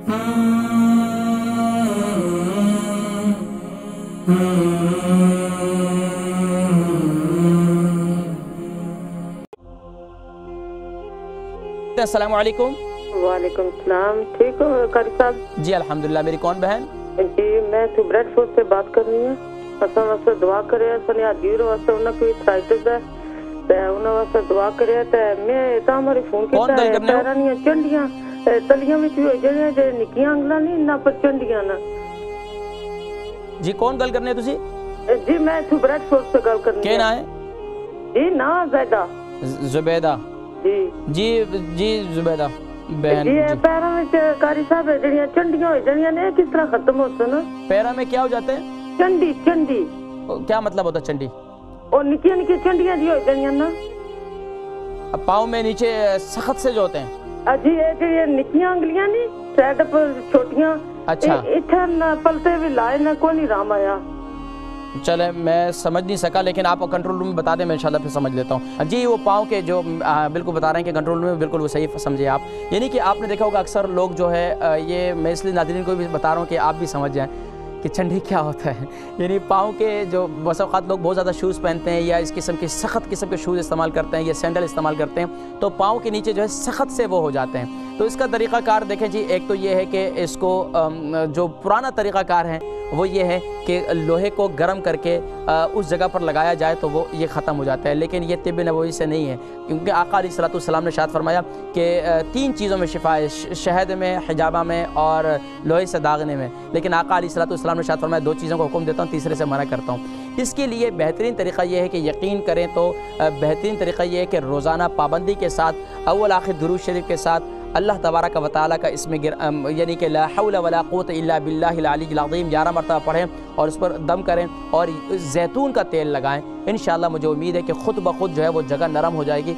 अस्सलाम वालेकुम। वालेकुम सलाम। ठीक हो कारी साहब? जी अल्हम्दुलिल्लाह। मेरी कौन बहन? जी मैं तो ब्रेडफोर्ड से बात कर रही हूँ। असा वास्ते दुआ करे सने हाजिर वास्ते उन्हें कोई थ्राइटिस है ते उन्हें वास्ते दुआ करे ते मैं ता हमारे फोन के पैरां दी चंडियां तलियां विच हो जेड़ियां जे निक्कियां अंगलां नहीं ना पर चंडियां ना। जी कौन गल करने तुसी? जी मैं तो ब्रेडफोर्ड से गल करनी क्या ना है? जी ना ज़ैदा जुबैदा। जी जी जी जुबैदा बहन जी पैरां विच कारी साहब जेड़ियां चंडियां हो जानियां ने किस तरह खत्म हो सन? पैरां में क्या हो जाते हैं? चंडी चंडी क्या मतलब होता है चंडी? और निक्कियां निक्कियां चंडियां जी हो जानियां ना। पाँव में नीचे सख्त से जो होते हैं? जी ये निक्कियां अंगलियां नहीं साइड पर छोटियां। अच्छा इधर पलटे भी लाए ना कोई नहीं राम आया। चले मैं समझ नहीं सका लेकिन आप कंट्रोल रूम में बता दें, मैं इंशाल्लाह फिर समझ लेता हूँ। जी वो पाँव के जो बिल्कुल बता रहे हैं कि कंट्रोल रूम में बिल्कुल वो सही समझे आप। यानी कि आपने देखा होगा अक्सर लोग जो है ये मैं इसलिए नाज़रीन को भी बता रहा हूँ कि आप भी समझ जाएँ कि चंडी क्या होता है। यानी पाँव के जो बस औक़ात लोग बहुत ज़्यादा शूज़ पहनते हैं या इस किस्म के सख्त किस्म के शूज़ इस्तेमाल करते हैं या सैंडल इस्तेमाल करते हैं तो पाँव के नीचे जो है सख्त से वो हो जाते हैं। तो इसका तरीक़ाकार देखें जी, एक तो ये है कि इसको जो पुराना तरीक़ाकार है वो ये है कि लोहे को गर्म करके उस जगह पर लगाया जाए तो वो ये ख़त्म हो जाता है। लेकिन ये तिब्ब नबवी से नहीं है, क्योंकि आका अलैहिस्सलाम ने इरशाद फरमाया कि 3 चीज़ों में शिफा है, शहद में, हिजाबा में और लोहे से दागने में। लेकिन आका अलैहिस्सलाम ने इरशाद फरमाया 2 चीज़ों को हुक्म देता हूँ, तीसरे से मना करता हूँ। इसके लिए बेहतरीन तरीक़ा ये है कि यकीन करें तो बेहतरीन तरीक़ा ये है कि रोज़ाना पाबंदी के साथ अव्वल आखिर दुरूद शरीफ के साथ अल्लाह तबारक व तआला का इसमें यानी कि ला हौला वला कुव्वता इल्ला बिल्लाहिल अलीय्यिल अज़ीम 11 मरतबा पढ़ें और उस पर दम करें और जैतून का तेल लगाएं। इंशाअल्लाह मुझे उम्मीद है कि ख़ुद ब खुद जो है वो जगह नरम हो जाएगी